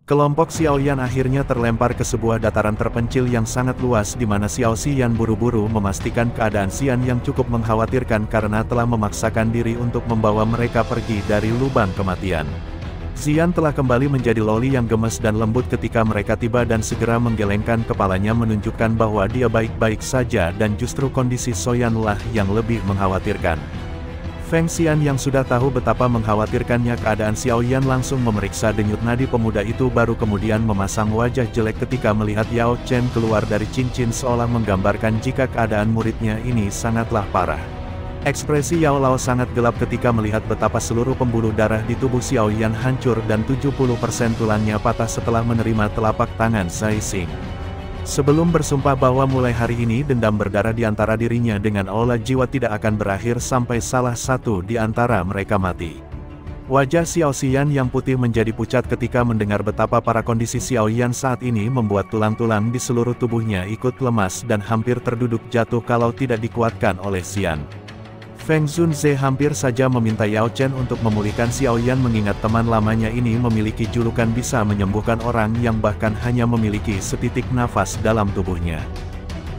Kelompok Xiaoyan akhirnya terlempar ke sebuah dataran terpencil yang sangat luas di mana Xiao Xian buru-buru memastikan keadaan Xian yang cukup mengkhawatirkan karena telah memaksakan diri untuk membawa mereka pergi dari lubang kematian. Xian telah kembali menjadi loli yang gemes dan lembut ketika mereka tiba dan segera menggelengkan kepalanya menunjukkan bahwa dia baik-baik saja dan justru kondisi Soyan lah yang lebih mengkhawatirkan. Feng Xian yang sudah tahu betapa mengkhawatirkannya keadaan Xiaoyan langsung memeriksa denyut nadi pemuda itu baru kemudian memasang wajah jelek ketika melihat Yao Chen keluar dari cincin seolah menggambarkan jika keadaan muridnya ini sangatlah parah. Ekspresi Yao Lao sangat gelap ketika melihat betapa seluruh pembuluh darah di tubuh Xiaoyan hancur dan 70% tulangnya patah setelah menerima telapak tangan Zai Xing. Sebelum bersumpah bahwa mulai hari ini dendam berdarah di antara dirinya dengan aula jiwa tidak akan berakhir sampai salah satu di antara mereka mati. Wajah Xiao Xian yang putih menjadi pucat ketika mendengar betapa parah kondisi Xiaoyan saat ini membuat tulang-tulang di seluruh tubuhnya ikut lemas dan hampir terduduk jatuh kalau tidak dikuatkan oleh Xian. Feng Zunze hampir saja meminta Yao Chen untuk memulihkan Xiaoyan mengingat teman lamanya ini memiliki julukan bisa menyembuhkan orang yang bahkan hanya memiliki setitik nafas dalam tubuhnya.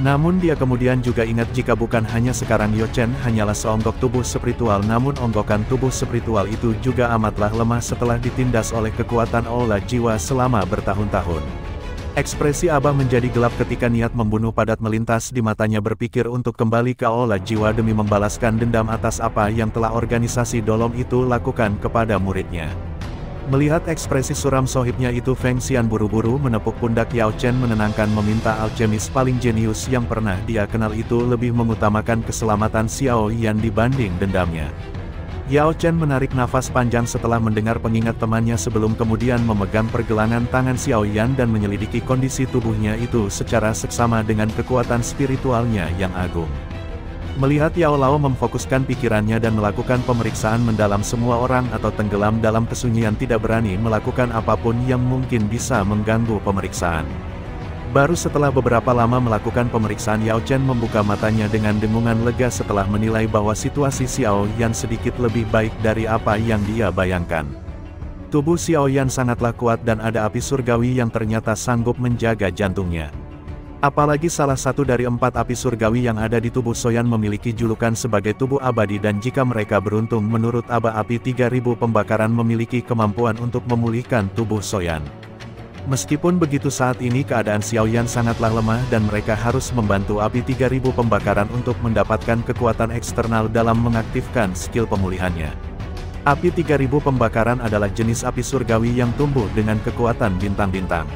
Namun dia kemudian juga ingat jika bukan hanya sekarang Yao Chen hanyalah seonggok tubuh spiritual namun onggokan tubuh spiritual itu juga amatlah lemah setelah ditindas oleh kekuatan aula jiwa selama bertahun-tahun. Ekspresi Abah menjadi gelap ketika niat membunuh padat melintas di matanya berpikir untuk kembali ke aula jiwa demi membalaskan dendam atas apa yang telah organisasi Dolom itu lakukan kepada muridnya. Melihat ekspresi suram sohibnya itu Feng Xian buru-buru menepuk pundak Yao Chen menenangkan meminta alkemis paling jenius yang pernah dia kenal itu lebih mengutamakan keselamatan Xiao Yan dibanding dendamnya. Yao Chen menarik nafas panjang setelah mendengar pengingat temannya sebelum kemudian memegang pergelangan tangan Xiao Yan dan menyelidiki kondisi tubuhnya itu secara seksama dengan kekuatan spiritualnya yang agung. Melihat Yao Lao memfokuskan pikirannya dan melakukan pemeriksaan mendalam semua orang atau tenggelam dalam kesunyian tidak berani melakukan apapun yang mungkin bisa mengganggu pemeriksaan. Baru setelah beberapa lama melakukan pemeriksaan Yao Chen membuka matanya dengan dengungan lega setelah menilai bahwa situasi Xiao Yan sedikit lebih baik dari apa yang dia bayangkan. Tubuh Xiao Yan sangatlah kuat dan ada api surgawi yang ternyata sanggup menjaga jantungnya. Apalagi salah satu dari 4 api surgawi yang ada di tubuh Soyan memiliki julukan sebagai tubuh abadi dan jika mereka beruntung menurut Aba api 3000 pembakaran memiliki kemampuan untuk memulihkan tubuh Soyan. Meskipun begitu saat ini keadaan Xiaoyan sangatlah lemah dan mereka harus membantu api 3000 pembakaran untuk mendapatkan kekuatan eksternal dalam mengaktifkan skill pemulihannya. Api 3000 pembakaran adalah jenis api surgawi yang tumbuh dengan kekuatan bintang-bintang.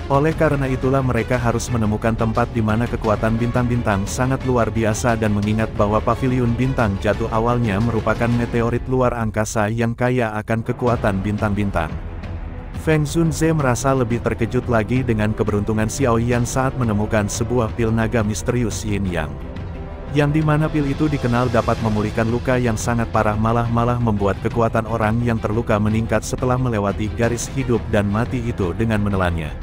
Oleh karena itulah mereka harus menemukan tempat di mana kekuatan bintang-bintang sangat luar biasa dan mengingat bahwa paviliun bintang jatuh awalnya merupakan meteorit luar angkasa yang kaya akan kekuatan bintang-bintang. Feng Zunze merasa lebih terkejut lagi dengan keberuntungan Xiao Yan saat menemukan sebuah pil naga misterius Yin Yang. Yang dimana pil itu dikenal dapat memulihkan luka yang sangat parah malah membuat kekuatan orang yang terluka meningkat setelah melewati garis hidup dan mati itu dengan menelannya.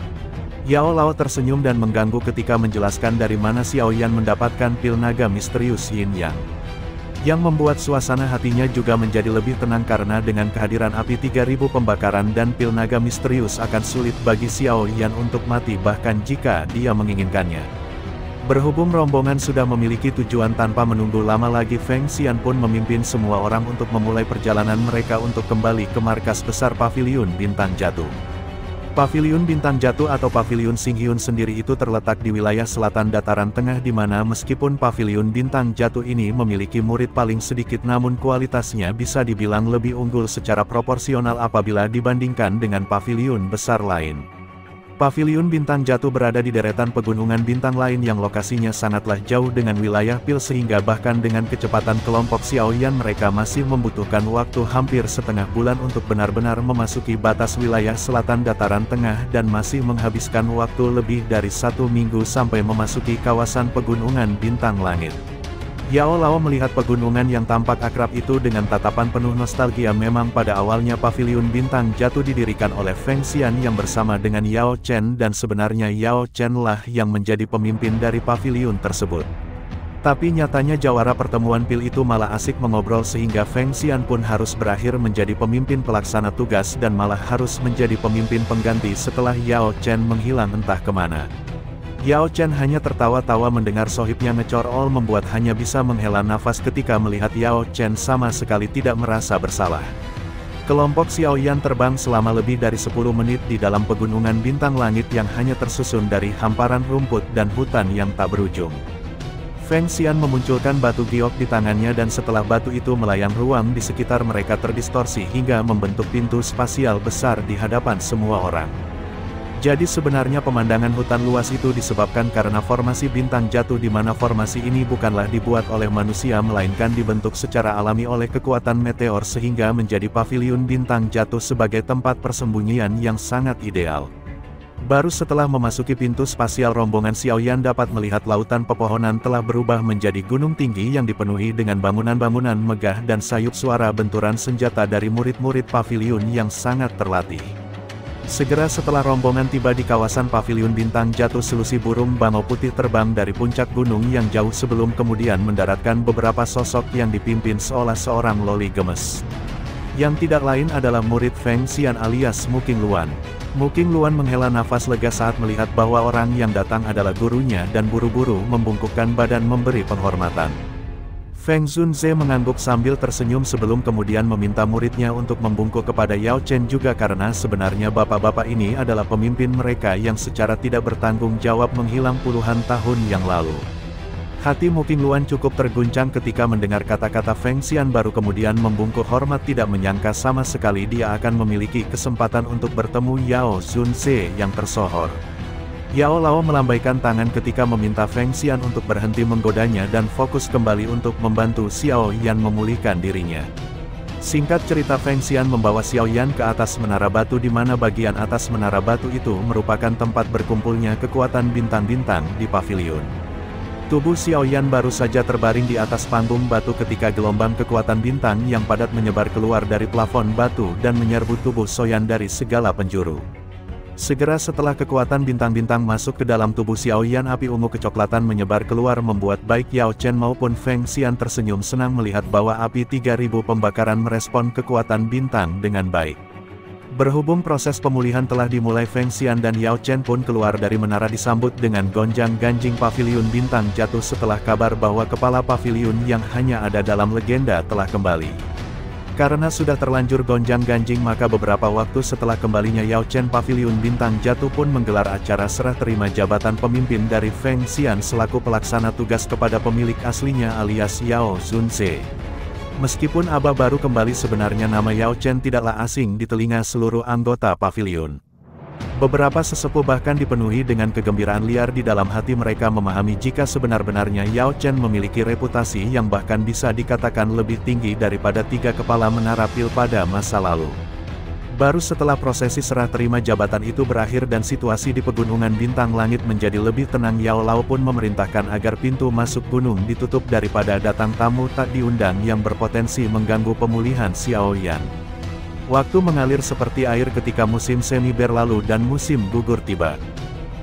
Yao Lao tersenyum dan mengganggu ketika menjelaskan dari mana Xiao Yan mendapatkan pil naga misterius Yin Yang. Yang membuat suasana hatinya juga menjadi lebih tenang karena dengan kehadiran api 3000 pembakaran dan pil naga misterius akan sulit bagi Xiao Yan untuk mati bahkan jika dia menginginkannya. Berhubung rombongan sudah memiliki tujuan tanpa menunggu lama lagi Feng Xian pun memimpin semua orang untuk memulai perjalanan mereka untuk kembali ke markas besar Paviliun Bintang Jatuh. Paviliun Bintang Jatuh atau Paviliun Xinghyun sendiri itu terletak di wilayah selatan dataran tengah di mana meskipun Paviliun Bintang Jatuh ini memiliki murid paling sedikit namun kualitasnya bisa dibilang lebih unggul secara proporsional apabila dibandingkan dengan paviliun besar lain. Paviliun Bintang Jatuh berada di deretan pegunungan bintang lain yang lokasinya sangatlah jauh dengan wilayah pil sehingga bahkan dengan kecepatan kelompok Xiaoyan mereka masih membutuhkan waktu hampir setengah bulan untuk benar-benar memasuki batas wilayah selatan dataran tengah dan masih menghabiskan waktu lebih dari 1 minggu sampai memasuki kawasan pegunungan bintang langit. Yao Lao melihat pegunungan yang tampak akrab itu dengan tatapan penuh nostalgia. Memang pada awalnya Paviliun Bintang Jatuh didirikan oleh Feng Xian yang bersama dengan Yao Chen dan sebenarnya Yao Chen lah yang menjadi pemimpin dari paviliun tersebut. Tapi nyatanya jawara pertemuan pil itu malah asik mengobrol sehingga Feng Xian pun harus berakhir menjadi pemimpin pelaksana tugas dan malah harus menjadi pemimpin pengganti setelah Yao Chen menghilang entah kemana. Yao Chen hanya tertawa-tawa mendengar sohibnya ngecorol membuat hanya bisa menghela nafas ketika melihat Yao Chen sama sekali tidak merasa bersalah. Kelompok Xiaoyan terbang selama lebih dari 10 menit di dalam pegunungan bintang langit yang hanya tersusun dari hamparan rumput dan hutan yang tak berujung. Feng Xian memunculkan batu giok di tangannya dan setelah batu itu melayang ruang di sekitar mereka terdistorsi hingga membentuk pintu spasial besar di hadapan semua orang. Jadi sebenarnya pemandangan hutan luas itu disebabkan karena formasi bintang jatuh di mana formasi ini bukanlah dibuat oleh manusia melainkan dibentuk secara alami oleh kekuatan meteor sehingga menjadi paviliun bintang jatuh sebagai tempat persembunyian yang sangat ideal. Baru setelah memasuki pintu spasial rombongan Xiaoyan dapat melihat lautan pepohonan telah berubah menjadi gunung tinggi yang dipenuhi dengan bangunan-bangunan megah dan sayup suara benturan senjata dari murid-murid paviliun yang sangat terlatih. Segera setelah rombongan tiba di kawasan paviliun bintang jatuh selusi burung bangau putih terbang dari puncak gunung yang jauh sebelum kemudian mendaratkan beberapa sosok yang dipimpin seolah seorang loli gemes. Yang tidak lain adalah murid Feng Xian alias Muking Luan. Muking Luan menghela nafas lega saat melihat bahwa orang yang datang adalah gurunya dan buru-buru membungkukkan badan memberi penghormatan. Feng Zunze mengangguk sambil tersenyum sebelum kemudian meminta muridnya untuk membungkuk kepada Yao Chen juga karena sebenarnya bapak-bapak ini adalah pemimpin mereka yang secara tidak bertanggung jawab menghilang puluhan tahun yang lalu. Hati Muking Luan cukup terguncang ketika mendengar kata-kata Feng Xian baru kemudian membungkuk hormat tidak menyangka sama sekali dia akan memiliki kesempatan untuk bertemu Yao Zunze yang tersohor. Yao Lao melambaikan tangan ketika meminta Feng Xian untuk berhenti menggodanya dan fokus kembali untuk membantu Xiao Yan memulihkan dirinya. Singkat cerita Feng Xian membawa Xiao Yan ke atas menara batu di mana bagian atas menara batu itu merupakan tempat berkumpulnya kekuatan bintang-bintang di paviliun. Tubuh Xiao Yan baru saja terbaring di atas panggung batu ketika gelombang kekuatan bintang yang padat menyebar keluar dari plafon batu dan menyerbu tubuh Xiao Yan dari segala penjuru. Segera setelah kekuatan bintang-bintang masuk ke dalam tubuh Xiao Yan api ungu kecoklatan menyebar keluar membuat baik Yao Chen maupun Feng Xian tersenyum senang melihat bahwa api 3000 pembakaran merespon kekuatan bintang dengan baik. Berhubung proses pemulihan telah dimulai Feng Xian dan Yao Chen pun keluar dari menara disambut dengan gonjang-ganjing paviliun bintang jatuh setelah kabar bahwa kepala paviliun yang hanya ada dalam legenda telah kembali. Karena sudah terlanjur gonjang-ganjing maka beberapa waktu setelah kembalinya Yao Chen paviliun bintang jatuh pun menggelar acara serah terima jabatan pemimpin dari Feng Xian selaku pelaksana tugas kepada pemilik aslinya alias Yao Zunze. Meskipun Aba baru kembali sebenarnya nama Yao Chen tidaklah asing di telinga seluruh anggota paviliun. Beberapa sesepuh bahkan dipenuhi dengan kegembiraan liar di dalam hati mereka memahami jika sebenar-benarnya Yao Chen memiliki reputasi yang bahkan bisa dikatakan lebih tinggi daripada 3 kepala menara pil pada masa lalu. Baru setelah prosesi serah terima jabatan itu berakhir dan situasi di pegunungan bintang langit menjadi lebih tenang Yao Lao pun memerintahkan agar pintu masuk gunung ditutup daripada datang tamu tak diundang yang berpotensi mengganggu pemulihan Xiao Yan. Waktu mengalir seperti air ketika musim semi berlalu dan musim gugur tiba.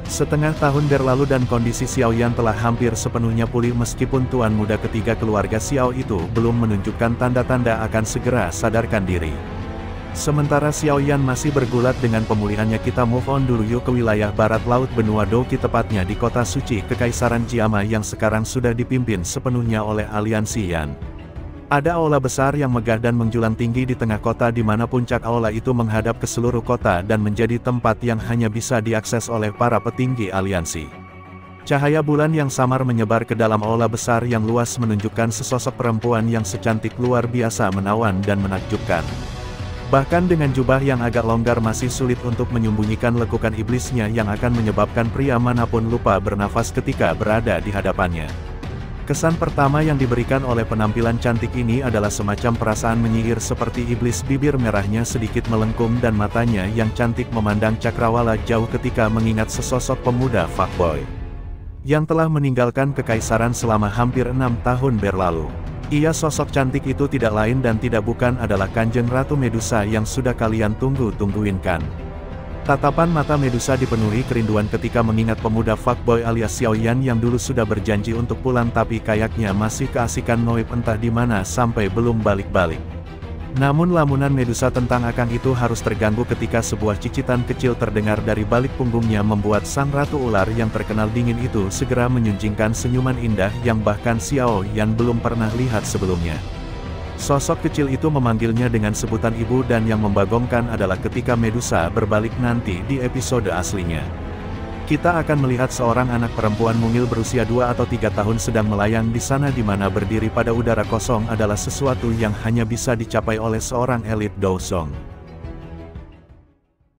Setengah tahun berlalu dan kondisi Xiao Yan telah hampir sepenuhnya pulih meskipun tuan muda ketiga keluarga Xiao itu belum menunjukkan tanda-tanda akan segera sadarkan diri. Sementara Xiao Yan masih bergulat dengan pemulihannya kita move on dulu yuk ke wilayah barat laut benua Douqi tepatnya di kota suci Kekaisaran Jiama yang sekarang sudah dipimpin sepenuhnya oleh aliansi Yan. Ada aula besar yang megah dan menjulang tinggi di tengah kota di mana puncak aula itu menghadap ke seluruh kota dan menjadi tempat yang hanya bisa diakses oleh para petinggi aliansi. Cahaya bulan yang samar menyebar ke dalam aula besar yang luas menunjukkan sesosok perempuan yang secantik luar biasa menawan dan menakjubkan. Bahkan dengan jubah yang agak longgar masih sulit untuk menyembunyikan lekukan iblisnya yang akan menyebabkan pria manapun lupa bernafas ketika berada di hadapannya. Kesan pertama yang diberikan oleh penampilan cantik ini adalah semacam perasaan menyihir seperti iblis bibir merahnya sedikit melengkung dan matanya yang cantik memandang cakrawala jauh ketika mengingat sesosok pemuda fuckboy yang telah meninggalkan kekaisaran selama hampir 6 tahun berlalu. Ia sosok cantik itu tidak lain dan tidak bukan adalah Kanjeng Ratu Medusa yang sudah kalian tunggu-tungguin kan. Tatapan mata Medusa dipenuhi kerinduan ketika mengingat pemuda fuckboy alias Xiao Yan yang dulu sudah berjanji untuk pulang tapi kayaknya masih keasikan noib entah di mana sampai belum balik-balik. Namun lamunan Medusa tentang Akang itu harus terganggu ketika sebuah cicitan kecil terdengar dari balik punggungnya membuat sang ratu ular yang terkenal dingin itu segera menyunjingkan senyuman indah yang bahkan Xiao Yan belum pernah lihat sebelumnya. Sosok kecil itu memanggilnya dengan sebutan ibu dan yang membagongkan adalah ketika Medusa berbalik nanti di episode aslinya. Kita akan melihat seorang anak perempuan mungil berusia 2 atau 3 tahun sedang melayang di sana di mana berdiri pada udara kosong adalah sesuatu yang hanya bisa dicapai oleh seorang elit Dousong.